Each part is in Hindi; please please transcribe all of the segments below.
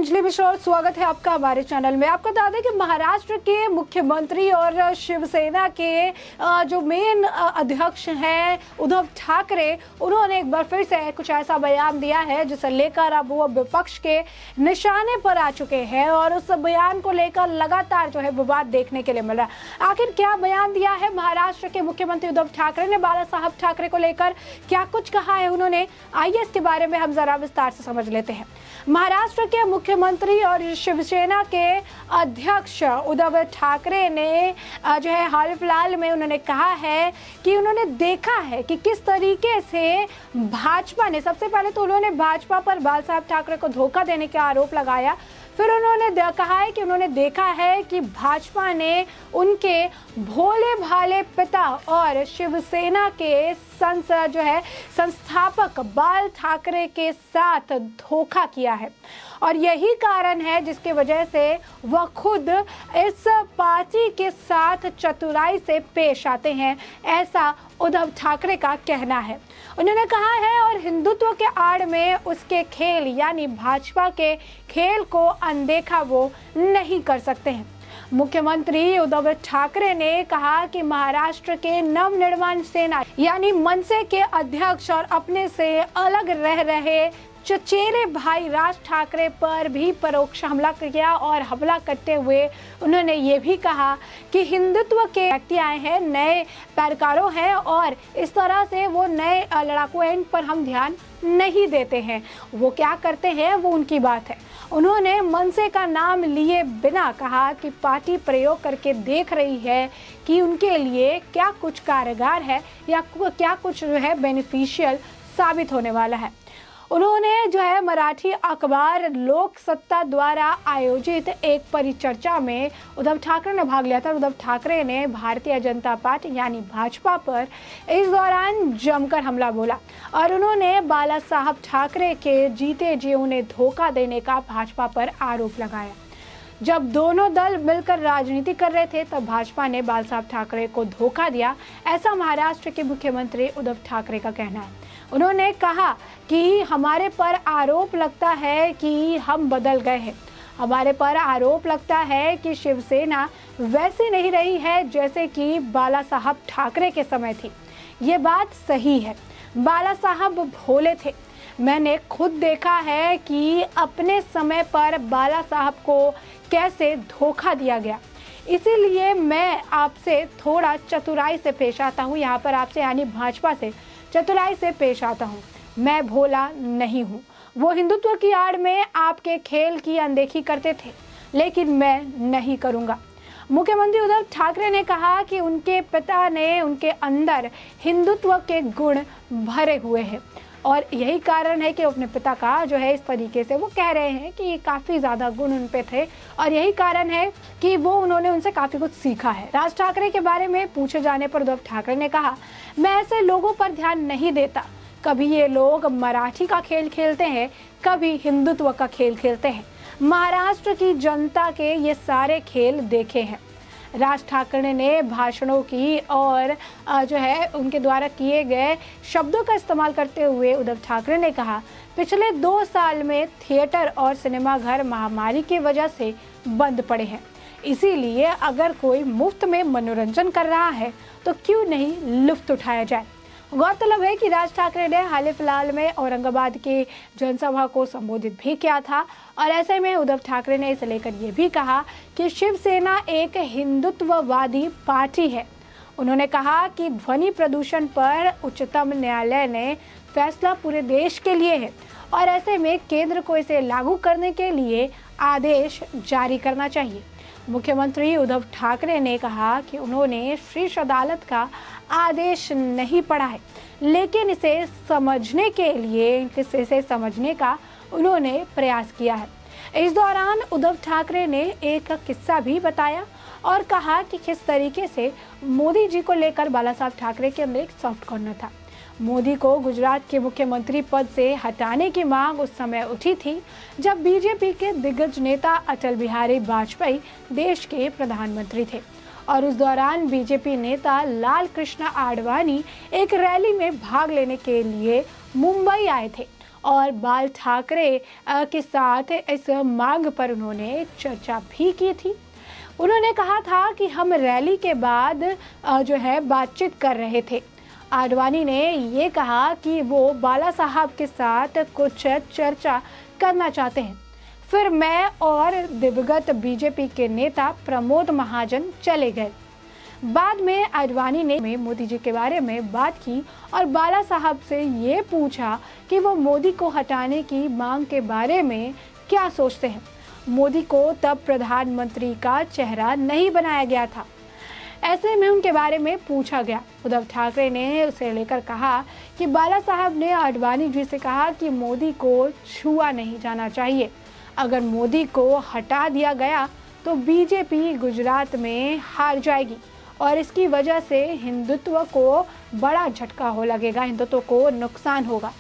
अंजलि मिश्रा, स्वागत है आपका हमारे चैनल में। आपको बता दें कि महाराष्ट्र के मुख्यमंत्री और शिवसेना के जो मेन अध्यक्ष हैं उद्धव ठाकरे, उन्होंने एक बार फिर से कुछ ऐसा बयान दिया है जिसे लेकर अब वो विपक्ष के निशाने पर आ चुके हैं और उस बयान को लेकर लगातार जो है विवाद देखने के लिए मिल रहा है। आखिर क्या बयान दिया है महाराष्ट्र के मुख्यमंत्री उद्धव ठाकरे ने? बाला साहब ठाकरे को लेकर क्या कुछ कहा है उन्होंने? आइए इसके बारे में हम जरा विस्तार से समझ लेते हैं। महाराष्ट्र के मुख्यमंत्री और शिवसेना के अध्यक्ष उद्धव ठाकरे ने जो है हाल फिलहाल में उन्होंने कहा है कि उन्होंने देखा है कि किस तरीके से भाजपा ने, सबसे पहले तो उन्होंने भाजपा पर बाला साहब ठाकरे को धोखा देने का आरोप लगाया। फिर उन्होंने कहा है कि उन्होंने देखा है कि भाजपा ने उनके भोले भाले पिता और शिवसेना के संस्थापक बाल ठाकरे के साथ धोखा किया है और यही कारण है जिसकी वजह से वह खुद इस पार्टी के साथ चतुराई से पेश आते हैं, ऐसा उद्धव ठाकरे का कहना है। उन्होंने कहा है और हिंदुत्व के आड़ में उसके खेल यानी भाजपा के खेल को अनदेखा वो नहीं कर सकते हैं। मुख्यमंत्री उद्धव ठाकरे ने कहा कि महाराष्ट्र के नवनिर्माण सेना यानी मनसे के अध्यक्ष और अपने से अलग रह रहे चचेरे भाई राज ठाकरे पर भी परोक्ष हमला किया और हमला करते हुए उन्होंने ये भी कहा कि हिंदुत्व के व्यक्ति आए हैं, नए पैरकारों हैं और इस तरह से वो नए लड़ाकू हैं, इन पर हम ध्यान नहीं देते हैं। वो क्या करते हैं वो उनकी बात है। उन्होंने मनसे का नाम लिए बिना कहा कि पार्टी प्रयोग करके देख रही है कि उनके लिए क्या कुछ कारगर है या क्या कुछ जो है बेनिफिशियल साबित होने वाला है। उन्होंने जो है मराठी अखबार लोक सत्ता द्वारा आयोजित एक परिचर्चा में उद्धव ठाकरे ने भाग लिया था। उद्धव ठाकरे ने भारतीय जनता पार्टी यानी भाजपा पर इस दौरान जमकर हमला बोला और उन्होंने बाला साहब ठाकरे के जीते जी उन्हें धोखा देने का भाजपा पर आरोप लगाया। जब दोनों दल मिलकर राजनीति कर रहे थे तब भाजपा ने बाला साहब ठाकरे को धोखा दिया, ऐसा महाराष्ट्र के मुख्यमंत्री उद्धव ठाकरे का कहना है। उन्होंने कहा कि हमारे पर आरोप लगता है कि हम बदल गए हैं, हमारे पर आरोप लगता है कि शिवसेना वैसी नहीं रही है जैसे कि बाला साहब ठाकरे के समय थी। ये बात सही है, बाला साहब भोले थे। मैंने खुद देखा है कि अपने समय पर बाला साहब को कैसे धोखा दिया गया, इसीलिए मैं आपसे थोड़ा चतुराई से पेश आता हूँ। यहाँ पर आपसे यानी भाजपा से चतुराई से पेश आता हूँ। मैं भोला नहीं हूँ। वो हिंदुत्व की आड़ में आपके खेल की अनदेखी करते थे, लेकिन मैं नहीं करूँगा। मुख्यमंत्री उद्धव ठाकरे ने कहा कि उनके पिता ने उनके अंदर हिंदुत्व के गुण भरे हुए हैं और यही कारण है कि अपने पिता का जो है इस तरीके से वो कह रहे हैं कि काफ़ी ज़्यादा गुण उन पे थे और यही कारण है कि वो उन्होंने उनसे काफ़ी कुछ सीखा है। राज ठाकरे के बारे में पूछे जाने पर उद्धव ठाकरे ने कहा, मैं ऐसे लोगों पर ध्यान नहीं देता। कभी ये लोग मराठी का खेल खेलते हैं, कभी हिंदुत्व का खेल खेलते हैं। महाराष्ट्र की जनता के ये सारे खेल देखे हैं। राज ठाकरे ने भाषणों की और जो है उनके द्वारा किए गए शब्दों का इस्तेमाल करते हुए उद्धव ठाकरे ने कहा, पिछले 2 साल में थिएटर और सिनेमाघर महामारी की वजह से बंद पड़े हैं, इसीलिए अगर कोई मुफ्त में मनोरंजन कर रहा है तो क्यों नहीं लुत्फ उठाया जाए। गौरतलब है कि राज ठाकरे ने हाल फिलहाल में औरंगाबाद की जनसभा को संबोधित भी किया था और ऐसे में उद्धव ठाकरे ने इसे लेकर ये भी कहा कि शिवसेना एक हिंदुत्ववादी पार्टी है। उन्होंने कहा कि ध्वनि प्रदूषण पर उच्चतम न्यायालय ने फैसला पूरे देश के लिए है और ऐसे में केंद्र को इसे लागू करने के लिए आदेश जारी करना चाहिए। मुख्यमंत्री उद्धव ठाकरे ने कहा कि उन्होंने शीर्ष अदालत का आदेश नहीं पढ़ा है, लेकिन इसे समझने का उन्होंने प्रयास किया है। इस दौरान उद्धव ठाकरे ने एक किस्सा भी बताया और कहा कि किस तरीके से मोदी जी को लेकर बाला साहब ठाकरे के अंदर एक सॉफ्ट कॉर्नर था। मोदी को गुजरात के मुख्यमंत्री पद से हटाने की मांग उस समय उठी थी जब बीजेपी के दिग्गज नेता अटल बिहारी वाजपेयी देश के प्रधानमंत्री थे और उस दौरान बीजेपी नेता लाल कृष्ण आडवाणी एक रैली में भाग लेने के लिए मुंबई आए थे और बाल ठाकरे के साथ इस मांग पर उन्होंने चर्चा भी की थी। उन्होंने कहा था कि हम रैली के बाद जो है बातचीत कर रहे थे। आडवाणी ने ये कहा कि वो बाला साहब के साथ कुछ चर्चा करना चाहते हैं। फिर मैं और दिवंगत बीजेपी के नेता प्रमोद महाजन चले गए। बाद में आडवाणी ने मोदी जी के बारे में बात की और बाला साहब से ये पूछा कि वो मोदी को हटाने की मांग के बारे में क्या सोचते हैं। मोदी को तब प्रधानमंत्री का चेहरा नहीं बनाया गया था, ऐसे में उनके बारे में पूछा गया। उद्धव ठाकरे ने उसे लेकर कहा कि बाला साहब ने आडवाणी जी से कहा कि मोदी को छुआ नहीं जाना चाहिए। अगर मोदी को हटा दिया गया तो बीजेपी गुजरात में हार जाएगी और इसकी वजह से हिंदुत्व को बड़ा झटका हो लगेगा, हिंदुत्व को नुकसान होगा।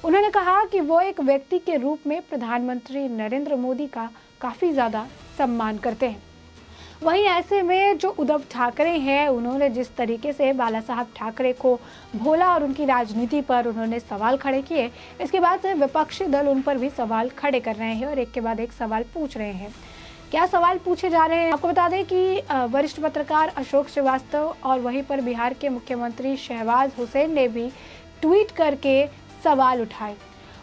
उन्होंने कहा कि वो एक व्यक्ति के रूप में प्रधानमंत्री नरेंद्र मोदी का काफ़ी ज़्यादा सम्मान करते हैं। वहीं ऐसे में जो उद्धव ठाकरे हैं, उन्होंने जिस तरीके से बाला साहब ठाकरे को भोला और उनकी राजनीति पर उन्होंने सवाल खड़े किए, इसके बाद से विपक्षी दल उन पर भी सवाल खड़े कर रहे हैं और एक के बाद एक सवाल पूछ रहे हैं। क्या सवाल पूछे जा रहे हैं, आपको बता दें कि वरिष्ठ पत्रकार अशोक श्रीवास्तव और वहीं पर बिहार के मुख्यमंत्री शहबाज हुसैन ने भी ट्वीट करके सवाल उठाए।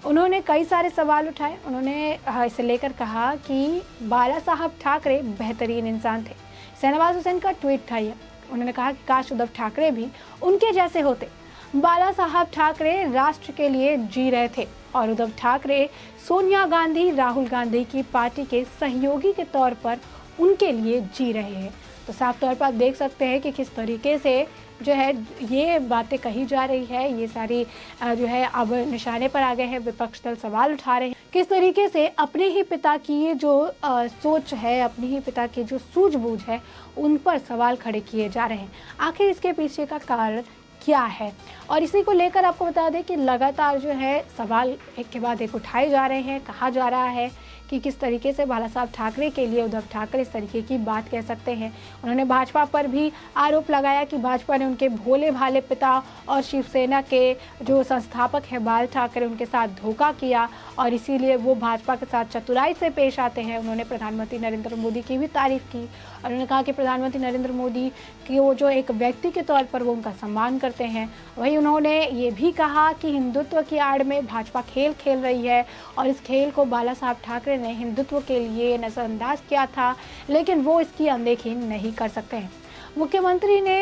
उन्होंने कई सारे सवाल उठाए। उन्होंने इसे लेकर कहा कि बाला साहब ठाकरे बेहतरीन इंसान थे। शहनवाज हुसैन का ट्वीट था ये। उन्होंने कहा कि काश उद्धव ठाकरे भी उनके जैसे होते। बाला साहब ठाकरे राष्ट्र के लिए जी रहे थे और उद्धव ठाकरे सोनिया गांधी, राहुल गांधी की पार्टी के सहयोगी के तौर पर उनके लिए जी रहे हैं। तो साफ तौर पर आप देख सकते हैं कि किस तरीके से जो है ये बातें कही जा रही है। ये सारी जो है अब निशाने पर आ गए हैं। विपक्ष दल सवाल उठा रहे हैं किस तरीके से अपने ही पिता की ये जो सोच है, अपने ही पिता की जो सूझबूझ है, उन पर सवाल खड़े किए जा रहे हैं। आखिर इसके पीछे का कारण क्या है, और इसी को लेकर आपको बता दें कि लगातार जो है सवाल एक के बाद एक उठाए जा रहे हैं। कहा जा रहा है कि किस तरीके से बाला साहब ठाकरे के लिए उद्धव ठाकरे इस तरीके की बात कह सकते हैं। उन्होंने भाजपा पर भी आरोप लगाया कि भाजपा ने उनके भोले भाले पिता और शिवसेना के जो संस्थापक हैं बाल ठाकरे, उनके साथ धोखा किया और इसीलिए वो भाजपा के साथ चतुराई से पेश आते हैं। उन्होंने प्रधानमंत्री नरेंद्र मोदी की भी तारीफ की और उन्होंने कहा कि प्रधानमंत्री नरेंद्र मोदी की वो जो एक व्यक्ति के तौर पर वो उनका सम्मान करते हैं। वहीं उन्होंने ये भी कहा कि हिंदुत्व की आड़ में भाजपा खेल खेल रही है और इस खेल को बाला साहब ठाकरे ने हिंदुत्व के लिए नज़रअंदाज किया था, लेकिन वो इसकी अनदेखी नहीं कर सकते हैं। मुख्यमंत्री ने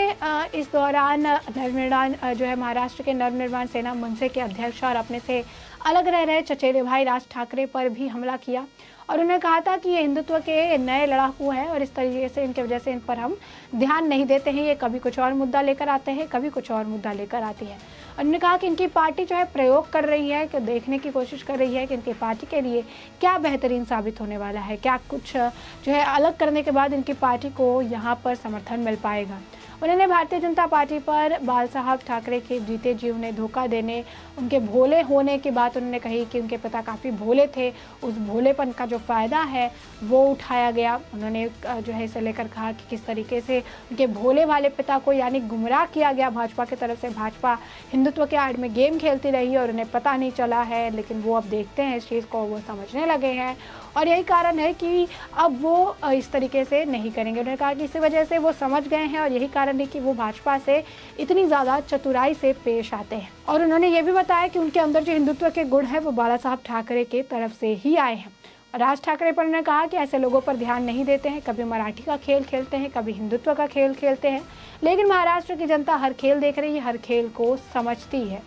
इस दौरान नवनिर्माण जो है महाराष्ट्र के नवनिर्माण सेना मनसे के अध्यक्ष और अपने से अलग रह रहे चचेरे भाई राज ठाकरे पर भी हमला किया और उन्होंने कहा था कि ये हिंदुत्व के नए लड़ाकू हैं और इस तरीके से इनके वजह से इन पर हम ध्यान नहीं देते हैं। ये कभी कुछ और मुद्दा लेकर आते हैं, कभी कुछ और मुद्दा लेकर आती है। उन्होंने कहा कि इनकी पार्टी जो है प्रयोग कर रही है, कि देखने की कोशिश कर रही है कि इनकी पार्टी के लिए क्या बेहतरीन साबित होने वाला है, क्या कुछ जो है अलग करने के बाद इनकी पार्टी को यहाँ पर समर्थन मिल पाएगा। उन्होंने भारतीय जनता पार्टी पर बाल साहब ठाकरे के जीते जी उन्हें धोखा देने, उनके भोले होने की बात उन्होंने कही कि उनके पिता काफ़ी भोले थे, उस भोलेपन का जो फ़ायदा है वो उठाया गया। उन्होंने जो है इसे लेकर कहा कि किस तरीके से उनके भोले वाले पिता को यानी गुमराह किया गया भाजपा की तरफ से। भाजपा हिंदुत्व के आड़ में गेम खेलती रही और उन्हें पता नहीं चला है, लेकिन वो अब देखते हैं इस चीज़ को, वो समझने लगे हैं और यही कारण है कि अब वो इस तरीके से नहीं करेंगे। उन्होंने कहा कि इसी वजह से वो समझ गए हैं और यही कारण है कि वो भाजपा से इतनी ज़्यादा चतुराई से पेश आते हैं। और उन्होंने ये भी बताया कि उनके अंदर जो हिंदुत्व के गुण है वो बाला साहब ठाकरे के तरफ से ही आए हैं। राज ठाकरे पर उन्होंने कहा कि ऐसे लोगों पर ध्यान नहीं देते हैं, कभी मराठी का खेल खेलते हैं, कभी हिंदुत्व का खेल खेलते हैं, लेकिन महाराष्ट्र की जनता हर खेल देख रही है, हर खेल को समझती है।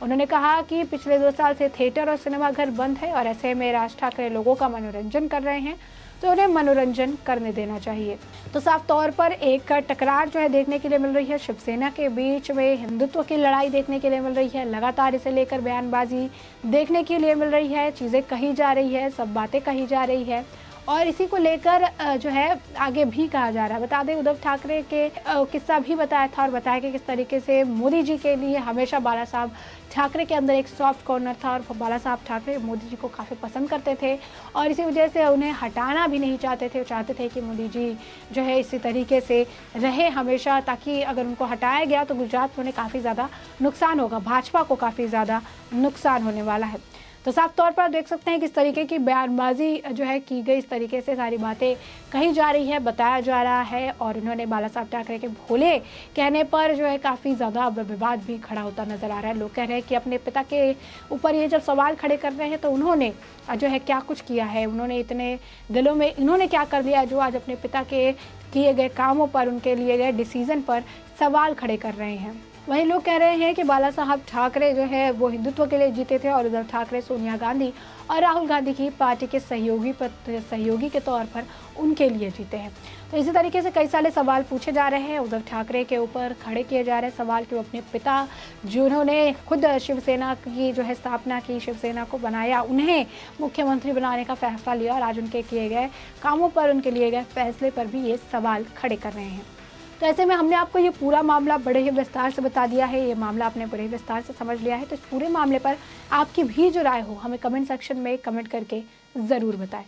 उन्होंने कहा कि पिछले 2 साल से थिएटर और सिनेमा घर बंद है और ऐसे में राज ठाकरे लोगों का मनोरंजन कर रहे हैं, तो उन्हें मनोरंजन करने देना चाहिए। तो साफ तौर पर एक टकरार जो है देखने के लिए मिल रही है, शिवसेना के बीच में हिंदुत्व की लड़ाई देखने के लिए मिल रही है। लगातार इसे लेकर बयानबाजी देखने के लिए मिल रही है, चीज़ें कही जा रही है, सब बातें कही जा रही है और इसी को लेकर जो है आगे भी कहा जा रहा है। बता दें उद्धव ठाकरे के किस्सा भी बताया था और बताया कि किस तरीके से मोदी जी के लिए हमेशा बाला साहब ठाकरे के अंदर एक सॉफ्ट कॉर्नर था और बाला साहब ठाकरे मोदी जी को काफ़ी पसंद करते थे और इसी वजह से उन्हें हटाना भी नहीं चाहते थे। वो चाहते थे कि मोदी जी जो है इसी तरीके से रहे हमेशा, ताकि अगर उनको हटाया गया तो गुजरात में उन्हें काफ़ी ज़्यादा नुकसान होगा, भाजपा को काफ़ी ज़्यादा नुकसान होने वाला है। तो साफ तौर पर देख सकते हैं किस तरीके की बयानबाजी जो है की गई, इस तरीके से सारी बातें कही जा रही है, बताया जा रहा है। और उन्होंने बाला साहब ठाकरे के भोले कहने पर जो है काफ़ी ज़्यादा विवाद भी खड़ा होता नजर आ रहा है। लोग कह रहे हैं कि अपने पिता के ऊपर ये जब सवाल खड़े कर रहे हैं तो उन्होंने जो है क्या कुछ किया है, उन्होंने इतने दिलों में इन्होंने क्या कर लिया जो आज अपने पिता के किए गए कामों पर, उनके लिए गए डिसीजन पर सवाल खड़े कर रहे हैं। वहीं लोग कह रहे हैं कि बाला साहब ठाकरे जो है वो हिंदुत्व के लिए जीते थे और उद्धव ठाकरे सोनिया गांधी और राहुल गांधी की पार्टी के सहयोगी के तौर पर उनके लिए जीते हैं। तो इसी तरीके से कई सारे सवाल पूछे जा रहे हैं, उद्धव ठाकरे के ऊपर खड़े किए जा रहे हैं सवाल कि वो अपने पिता जिन्होंने खुद शिवसेना की जो है स्थापना की, शिवसेना को बनाया, उन्हें मुख्यमंत्री बनाने का फैसला लिया और आज उनके किए गए कामों पर, उनके लिए गए फैसले पर भी ये सवाल खड़े कर रहे हैं। तो ऐसे में हमने आपको ये पूरा मामला बड़े ही विस्तार से बता दिया है, ये मामला आपने बड़े विस्तार से समझ लिया है। तो इस पूरे मामले पर आपकी भी जो राय हो हमें कमेंट सेक्शन में कमेंट करके ज़रूर बताएं।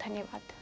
धन्यवाद।